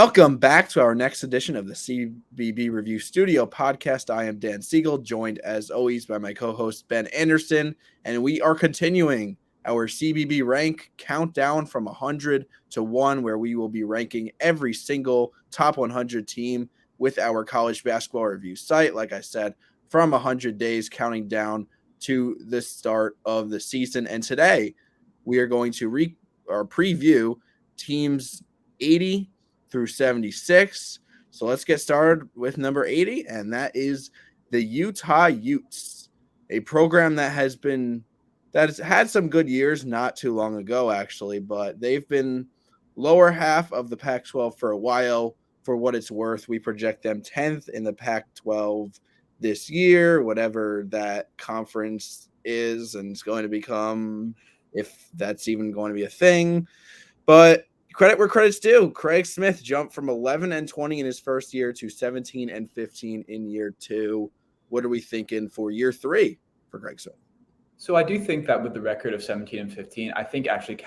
Welcome back to our next edition of the CBB Review Studio podcast. I am Dan Siegel, joined as always by my co-host Ben Anderson, and we are continuing our CBB rank countdown from 100 to 1, where we will be ranking every single top 100 team with our college basketball review site. Like I said, from 100 days counting down to the start of the season. And today we are going to preview teams 80 through 76. So let's get started with number 80, and that is the Utah Utes, a program that has had some good years not too long ago, actually, but they've been lower half of the Pac-12 for a while. For what it's worth, we project them 10th in the Pac-12 this year, whatever that conference is and it's going to become, if that's even going to be a thing. But credit where credit's due. Craig Smith jumped from 11-20 in his first year to 17-15 in year two. What are we thinking for year three for Craig Smith? So I do think that with the record of 17-15, I think actually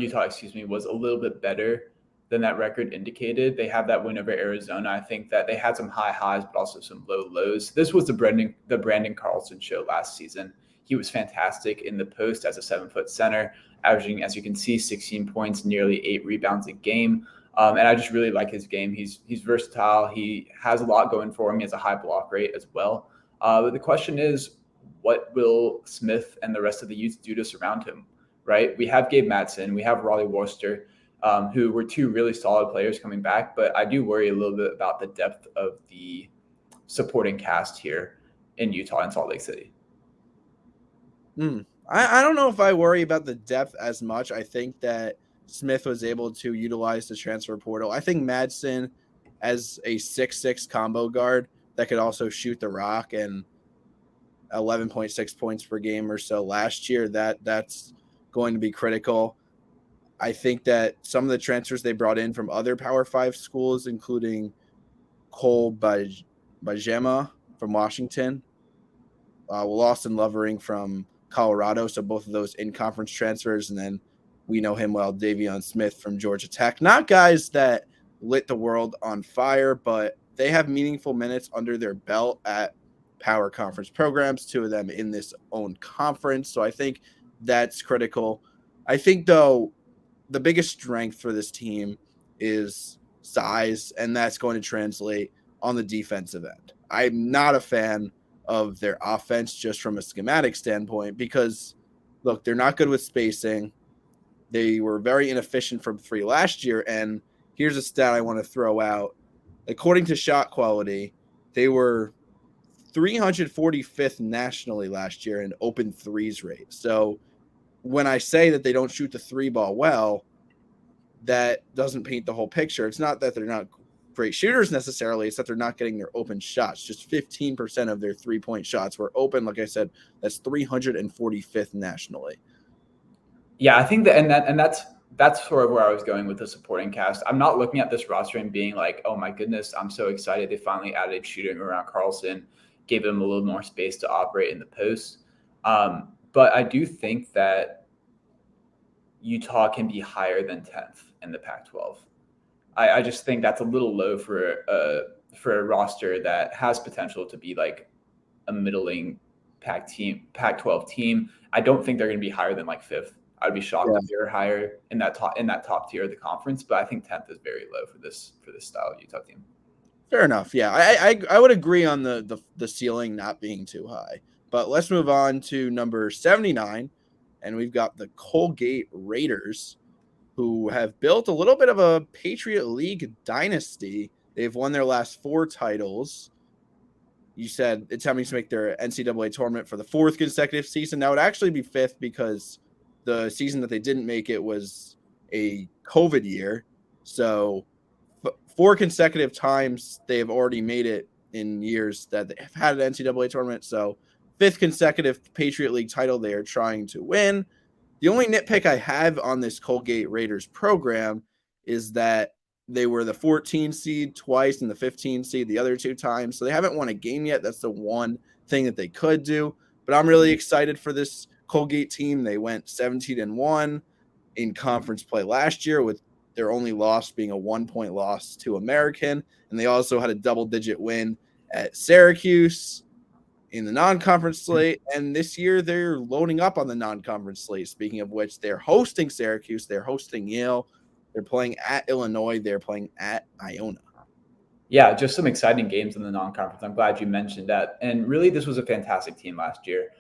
Utah, was a little bit better than that record indicated. They have that win over Arizona. I think that they had some high highs, but also some low lows. This was the Brandon Carlson show last season. He was fantastic in the post as a 7-foot center, averaging, as you can see, 16 points, nearly 8 rebounds a game. And I just really like his game. He's versatile. He has a lot going for him. He has a high block rate as well. But the question is, what will Smith and the rest of the Utes do to surround him, right? We have Gabe Madsen. We have Raleigh Worcester, who were two really solid players coming back. But I do worry a little bit about the depth of the supporting cast here in Utah and Salt Lake City. I don't know if I worry about the depth as much. I think that Smith was able to utilize the transfer portal. I think Madsen as a 6'6" combo guard that could also shoot the rock and 11.6 points per game or so last year, that's going to be critical. I think that some of the transfers they brought in from other Power 5 schools, including Cole Bajema from Washington, Lawson Lovering from Colorado, so both of those in-conference transfers, and then we know him well, Davion Smith from Georgia Tech. Not guys that lit the world on fire, but they have meaningful minutes under their belt at power conference programs, two of them in this own conference, so I think that's critical. I think, though, the biggest strength for this team is size, and that's going to translate on the defensive end. I'm not a fan of their offense just from a schematic standpoint because, look, they're not good with spacing. They were very inefficient from three last year, and here's a stat I want to throw out. According to shot quality, they were 345th nationally last year in open threes rate. So when I say that they don't shoot the three ball well, that doesn't paint the whole picture. It's not that they're not great shooters necessarily, it's that they're not getting their open shots. Just 15% of their three-point shots were open. Like I said, that's 345th nationally. Yeah, I think that's sort of where I was going with the supporting cast. I'm not looking at this roster and being like, oh my goodness, I'm so excited they finally added shooting around Carlson, gave him a little more space to operate in the post. But I do think that Utah can be higher than 10th in the Pac-12. I just think that's a little low for a roster that has potential to be like a middling Pac-12 team. I don't think they're going to be higher than like 5th. I'd be shocked if they're higher in that top tier of the conference, but I think 10th is very low for this style of Utah team. Fair enough. Yeah, I would agree on the ceiling not being too high. But let's move on to number 79, and we've got the Colgate Raiders, who have built a little bit of a Patriot League dynasty. They've won their last 4 titles. You said it's having to make their NCAA tournament for the 4th consecutive season. That would actually be 5th because the season that they didn't make it was a COVID year. So 4 consecutive times they've already made it in years that they have had an NCAA tournament. So 5th consecutive Patriot League title they are trying to win. The only nitpick I have on this Colgate Raiders program is that they were the 14 seed twice and the 15 seed the other 2 times. So they haven't won a game yet. That's the one thing that they could do. But I'm really excited for this Colgate team. They went 17-1 in conference play last year with their only loss being a 1-point loss to American. And they also had a double-digit win at Syracuse in the non-conference slate. And this year they're loading up on the non-conference slate. Speaking of which, they're hosting Syracuse. They're hosting Yale. They're playing at Illinois. They're playing at Iona. Yeah, just some exciting games in the non-conference. I'm glad you mentioned that. And really, this was a fantastic team last year.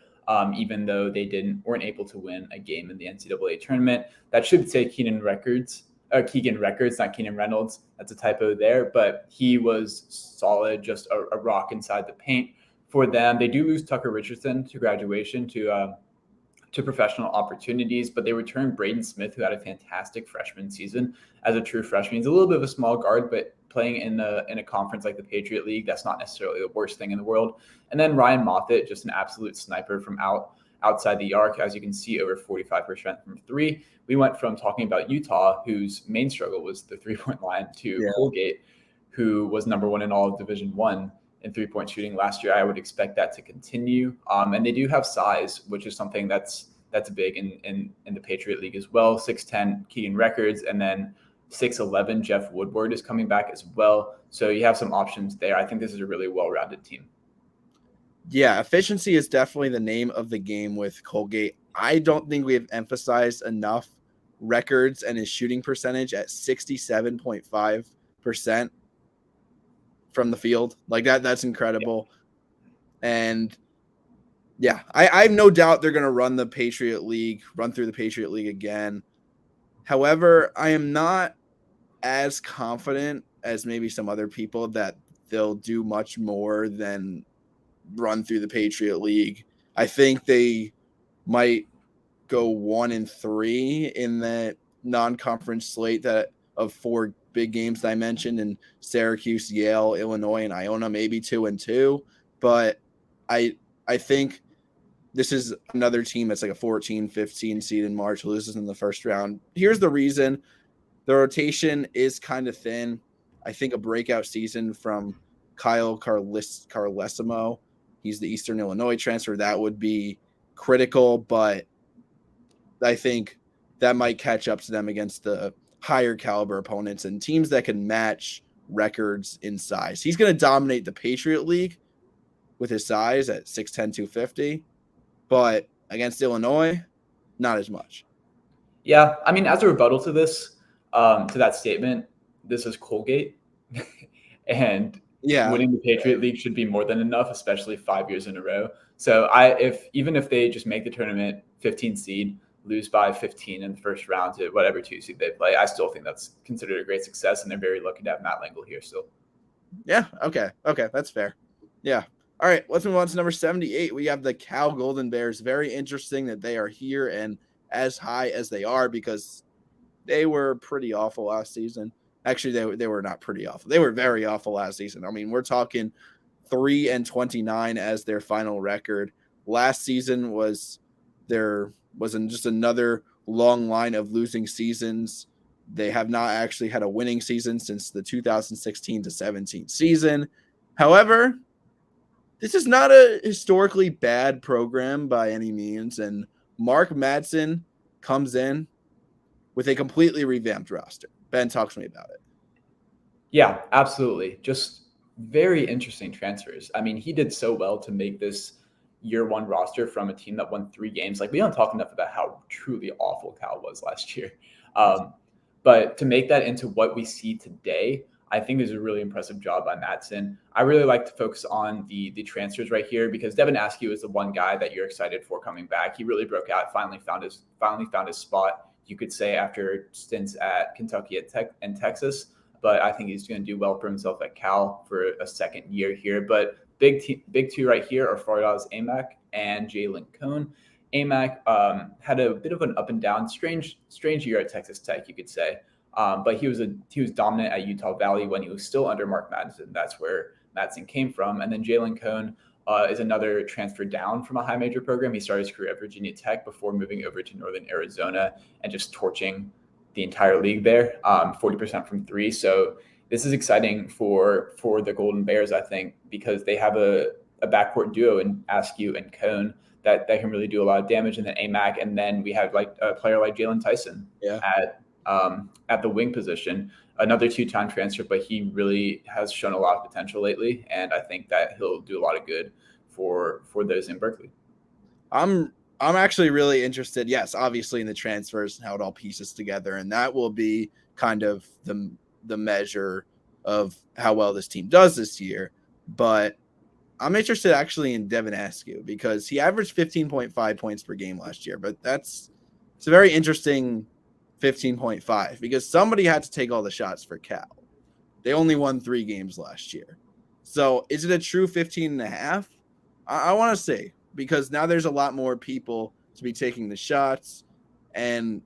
Even though they weren't able to win a game in the NCAA tournament. That should say Keegan Records, not Keenan Reynolds. That's a typo there, but he was solid, just a rock inside the paint for them. They do lose Tucker Richardson to graduation to professional opportunities, but they returned Braden Smith, who had a fantastic freshman season as a true freshman. He's a little bit of a small guard, but playing in a conference like the Patriot League, that's not necessarily the worst thing in the world. And then Ryan Moffitt, just an absolute sniper from outside the arc, as you can see, over 45% from three. We went from talking about Utah, whose main struggle was the three-point line, to Colgate, who was number one in all of Division I in three-point shooting last year. I would expect that to continue. And they do have size, which is something that's big in the Patriot League as well. 6'10" Keegan Records, and then 6'11" Jeff Woodward is coming back as well. So you have some options there. I think this is a really well-rounded team. Yeah, efficiency is definitely the name of the game with Colgate. I don't think we have emphasized enough Records and his shooting percentage at 67.5% from the field. Like that's incredible. Yeah. And yeah, I have no doubt they're going to run through the Patriot League again. However, I am not as confident as maybe some other people that they'll do much more than run through the Patriot League. I think they might go 1-3 in that non-conference slate of 4 big games that I mentioned, in Syracuse, Yale, Illinois, and Iona, maybe 2-2. But I think this is another team that's like a 14-15 seed in March, loses in the first round. Here's the reason. The rotation is kind of thin. I think a breakout season from Kyle Carlesimo, he's the Eastern Illinois transfer, that would be critical, but I think that might catch up to them against the higher caliber opponents and teams that can match Records in size. He's going to dominate the Patriot League with his size at 6'10", 250, but against Illinois, not as much. Yeah, I mean, as a rebuttal to this, to that statement, this is Colgate, and winning the Patriot League should be more than enough, especially 5 years in a row. So even if they just make the tournament 15 seed, lose by 15 in the first round to whatever 2 seed they play, I still think that's considered a great success, and they're very lucky to have Matt Langel here still. Yeah, okay, that's fair. Yeah. All right, let's move on to number 78. We have the Cal Golden Bears. Very interesting that they are here and as high as they are, because they were pretty awful last season. Actually, they were not pretty awful. They were very awful last season. I mean, we're talking 3-29 as their final record. Last season was just another long line of losing seasons. They have not actually had a winning season since the 2016-17 season. However, this is not a historically bad program by any means, and Mark Madsen comes in with a completely revamped roster. Ben, talk to me about it. Yeah, absolutely. Just very interesting transfers. I mean, he did so well to make this year one roster from a team that won 3 games. Like, we don't talk enough about how truly awful Cal was last year. But to make that into what we see today, I think is a really impressive job by Madsen. I really like to focus on the transfers right here, because Devin Askew is the one guy that you're excited for coming back. He really broke out, finally found his spot, you could say, after stints at Kentucky and Texas. But I think he's going to do well for himself at Cal for a second year here. But big two right here are Faryaz Aimaq and Jalen Cone. Aimaq had a bit of an up and down, strange year at Texas Tech, you could say. But he was dominant at Utah Valley when he was still under Mark Madsen. That's where Madsen came from. And then Jalen Cone is another transfer down from a high major program. He started his career at Virginia Tech before moving over to Northern Arizona and just torching the entire league there, 40% from 3. So this is exciting for the Golden Bears, I think, because they have a backcourt duo in Askew and Cone that can really do a lot of damage. And then Aimaq, and then we have like a player like Jalen Tyson at the wing position. Another two-time transfer, but he really has shown a lot of potential lately, and I think that he'll do a lot of good for those in Berkeley. I'm actually really interested, yes, obviously in the transfers and how it all pieces together, and that will be kind of the measure of how well this team does this year. But I'm interested actually in Devin Askew because he averaged 15.5 points per game last year, but it's a very interesting 15.5 because somebody had to take all the shots for Cal. They only won 3 games last year. So is it a true 15 and a half? I want to say, because now there's a lot more people to be taking the shots. And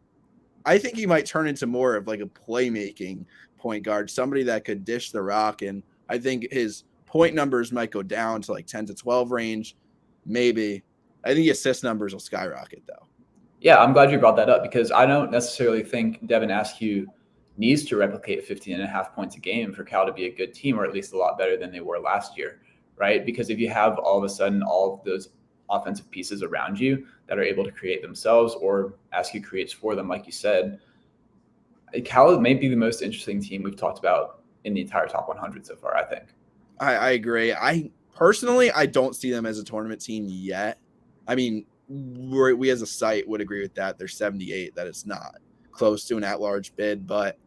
I think he might turn into more of like a playmaking point guard, somebody that could dish the rock. And I think his point numbers might go down to like 10 to 12 range. Maybe. I think assist numbers will skyrocket though. Yeah, I'm glad you brought that up because I don't necessarily think Devin Askew needs to replicate 15 and a half points a game for Cal to be a good team, or at least a lot better than they were last year, right? Because if you have all of a sudden all of those offensive pieces around you that are able to create themselves, or Askew creates for them, like you said, Cal may be the most interesting team we've talked about in the entire top 100 so far, I think. I agree. I personally, I don't see them as a tournament team yet. I mean, we as a site would agree with that. They're 78, that it's not close to an at-large bid, but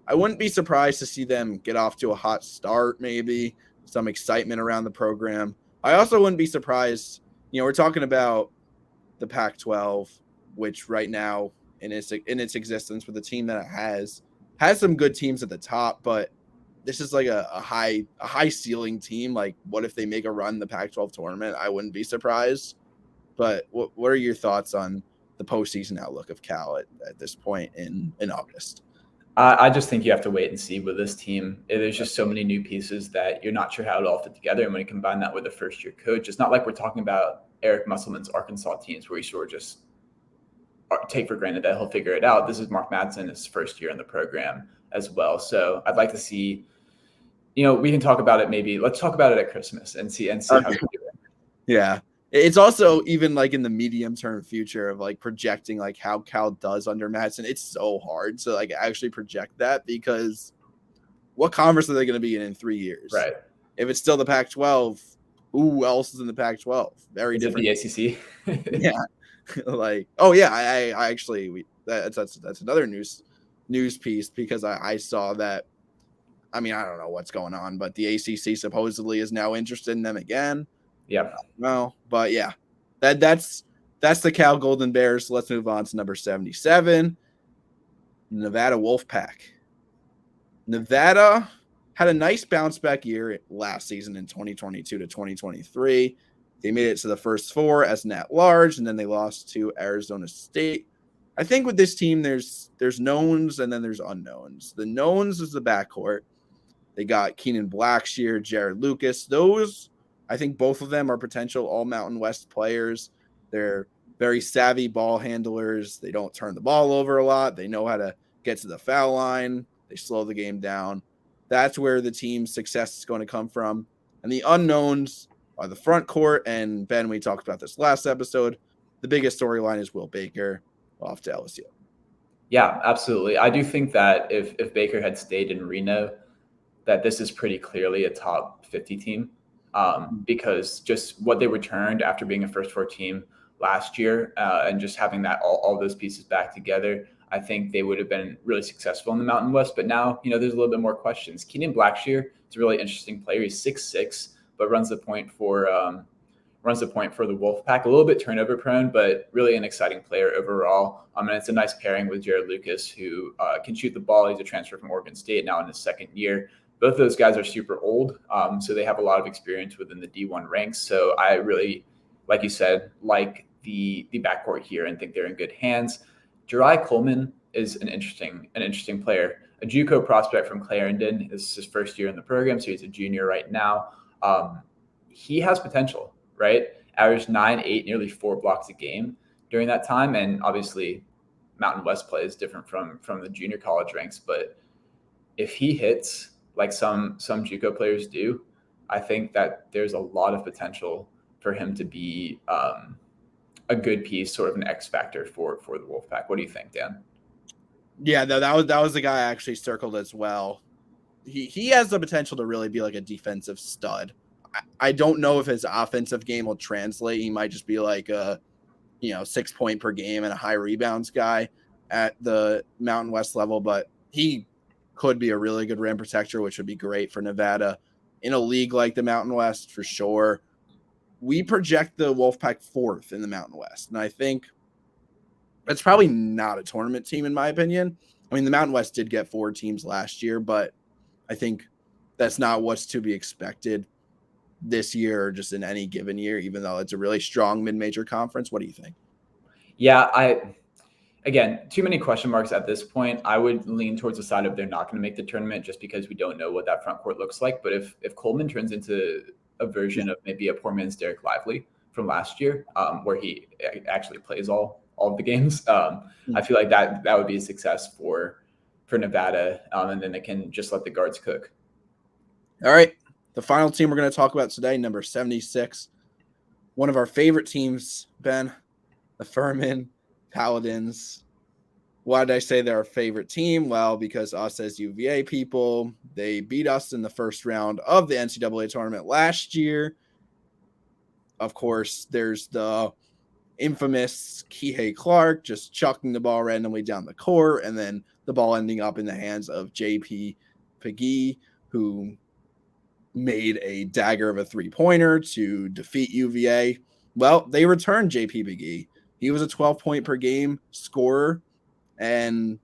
I wouldn't be surprised to see them get off to a hot start, maybe some excitement around the program. I also wouldn't be surprised, we're talking about the Pac-12, which right now in its existence with the team that it has some good teams at the top, but this is like a high ceiling team. Like, what if they make a run in the Pac-12 tournament? I wouldn't be surprised. But what are your thoughts on the postseason outlook of Cal at this point in August? I just think you have to wait and see with this team. There's just so many new pieces that you're not sure how it all fit together. And when you combine that with a first-year coach, it's not like we're talking about Eric Musselman's Arkansas teams where you sort of just take for granted that he'll figure it out. This is Mark Madsen, his first year in the program as well. So I'd like to see, we can talk about it maybe. Let's talk about it at Christmas and see how we do it. Yeah. It's also even like in the medium term future of like projecting like how Cal does under Madsen. It's so hard to like actually project that because what conference are they going to be in 3 years? Right. If it's still the Pac-12, who else is in the Pac-12? Very different. The ACC. Yeah. Like, oh yeah, I actually that's another news piece because I saw that. I mean, I don't know what's going on, but the ACC supposedly is now interested in them again. Yeah. No, but yeah, that's the Cal Golden Bears. Let's move on to number 77, Nevada Wolfpack. Nevada had a nice bounce back year last season in 2022 to 2023. They made it to the first 4 as an at-large, and then they lost to Arizona State. I think with this team, there's knowns and then there's unknowns. The knowns is the backcourt. They got Keenan Blackshear, Jared Lucas. Those, I think both of them are potential All-Mountain West players. They're very savvy ball handlers. They don't turn the ball over a lot. They know how to get to the foul line. They slow the game down. That's where the team's success is going to come from. And the unknowns are the front court. And Ben, we talked about this last episode. The biggest storyline is Will Baker off to LSU. Yeah, absolutely. I do think that if Baker had stayed in Reno, that this is pretty clearly a top 50 team because just what they returned after being a first 4 team last year and just having that all those pieces back together, I think they would have been really successful in the Mountain West. But now, there's a little bit more questions. Keenan Blackshear is a really interesting player. He's 6'6", but runs the point for the Wolfpack. A little bit turnover prone, but really an exciting player overall. And it's a nice pairing with Jared Lucas, who can shoot the ball. He's a transfer from Oregon State now in his second year. Both of those guys are super old, so they have a lot of experience within the D1 ranks. So I really, like you said, like the backcourt here and think they're in good hands. Jeriah Coleman is an interesting player. A JUCO prospect from Clarendon. This is his first year in the program, so he's a junior right now. He has potential, right? Averaged 9, 8, nearly 4 blocks a game during that time. And obviously Mountain West play is different from the junior college ranks. But if he hits like some JUCO players do, I think that there's a lot of potential for him to be a good piece, sort of an X factor for the Wolfpack. What do you think, Dan? Yeah, that was the guy I actually circled as well. He has the potential to really be like a defensive stud. I don't know if his offensive game will translate. He might just be like a 6 point per game and a high rebounds guy at the Mountain West level, but he could be a really good rim protector, which would be great for Nevada in a league like the Mountain West for sure. We project the Wolfpack fourth in the Mountain West, and I think it's probably not a tournament team in my opinion. I mean, the Mountain West did get 4 teams last year, but I think that's not what's to be expected this year or just in any given year, even though it's a really strong mid-major conference. What do you think? Yeah, again, too many question marks at this point. I would lean towards the side of they're not going to make the tournament just because we don't know what that front court looks like. But if Coleman turns into a version of maybe a poor man's Derek Lively from last year, where he actually plays all of the games, I feel like that would be a success for Nevada, and then they can just let the guards cook. All right, the final team we're going to talk about today, number 76, one of our favorite teams, Ben, the Furman Paladins. Why did I say they're our favorite team? Well, because us as UVA people, they beat us in the first round of the NCAA tournament last year. Of course, there's the infamous Kihei Clark just chucking the ball randomly down the court, and then the ball ending up in the hands of JP Peggy, who made a dagger of a 3-pointer to defeat UVA. Well, they returned JP Peggy. He was a 12-point per game scorer, and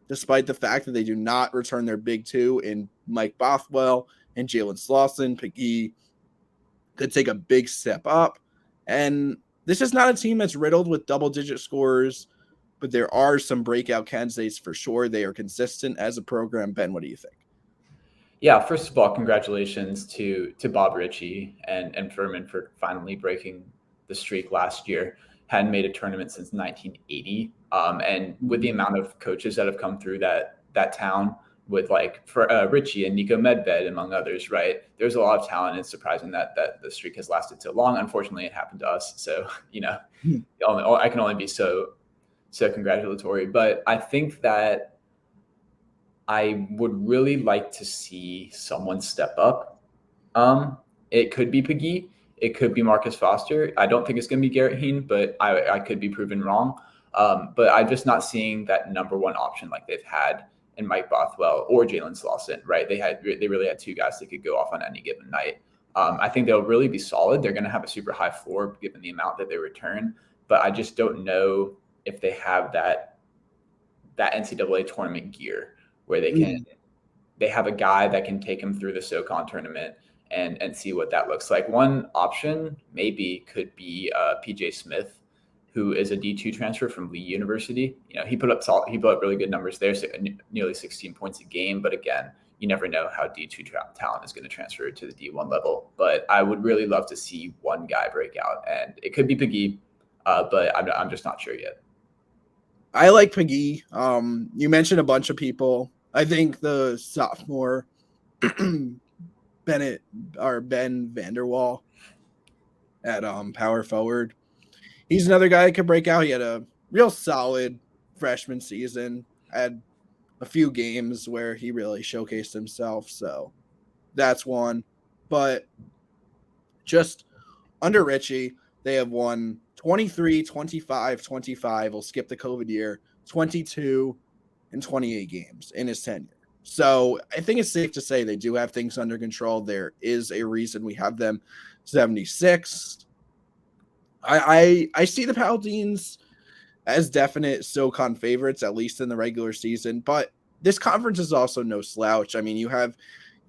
despite the fact that they do not return their big two in Mike Bothwell and Jalen Slauson, Peggy could take a big step up. And this is not a team that's riddled with double-digit scorers, but there are some breakout candidates for sure. They are consistent as a program. Ben, what do you think? Yeah, first of all, congratulations to Bob Ritchie and Furman for finally breaking the streak last year. Hadn't made a tournament since 1980, and with the amount of coaches that have come through that town, with like for Ritchie and Nico Medved among others, right? There's a lot of talent. It's surprising that the streak has lasted so long. Unfortunately, it happened to us, so I can only be so congratulatory. But I think that I would really like to see someone step up. It could be Peggy. It could be Marcus Foster. I don't think it's going to be Garrett Heen, but I could be proven wrong. But I'm just not seeing that number one option like they've had in Mike Bothwell or Jalen Slauson, right? They really had two guys that could go off on any given night. I think they'll really be solid. They're going to have a super high floor given the amount that they return, but I just don't know if they have that NCAA tournament gear where they have a guy that can take them through the SoCon tournament and see what that looks like. One option maybe could be PJ Smith, who is a D2 transfer from Lee University. He put up really good numbers there, so nearly 16 points a game. But again, you never know how D2 talent is going to transfer to the D1 level. But I would really love to see one guy break out, and it could be Peggy, but I'm just not sure yet. I like Peggy. You mentioned a bunch of people. I think the sophomore Ben Vanderwall at power forward. He's another guy that could break out. He had a real solid freshman season. Had a few games where he really showcased himself. So that's one. But just under Ritchie, they have won 23, 25, 25. We'll skip the COVID year, 22 and 28 games in his tenure. So I think it's safe to say they do have things under control. There is a reason we have them 76. I see the Paladins as definite SoCon favorites, at least in the regular season. But this conference is also no slouch. I mean, you have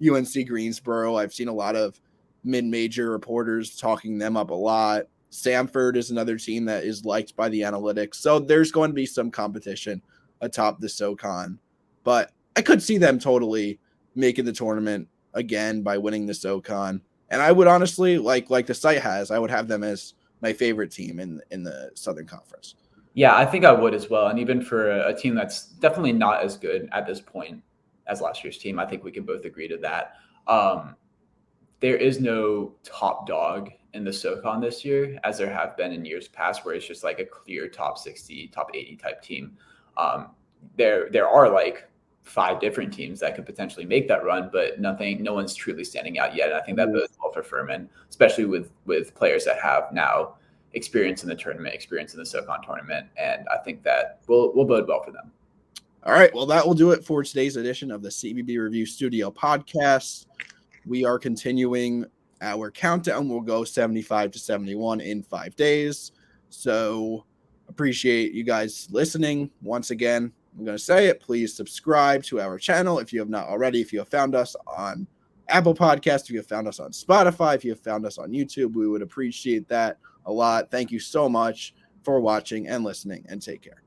UNC Greensboro. I've seen a lot of mid-major reporters talking them up a lot. Samford is another team that is liked by the analytics. So there's going to be some competition atop the SoCon. But I could see them totally making the tournament again by winning the SoCon. And I would honestly, like the site has, I would have them as my favorite team in the Southern Conference. Yeah, I think I would as well. And even for a team that's definitely not as good at this point as last year's team, I think we can both agree to that. There is no top dog in the SoCon this year, as there have been in years past, where it's just like a clear top 60, top 80 type team. there are like 5 different teams that could potentially make that run, but no one's truly standing out yet. And I think that bodes well for Furman, especially with players that have now experience in the tournament, experience in the SoCon tournament, and I think that will bode well for them. All right, well, that will do it for today's edition of the CBB Review Studio podcast. We are continuing our countdown. We'll go 75 to 71 in 5 days. So appreciate you guys listening. Once again, I'm going to say it. Please subscribe to our channel if you have not already. If you have found us on Apple Podcasts, if you have found us on Spotify, if you have found us on YouTube, we would appreciate that a lot. Thank you so much for watching and listening, and take care.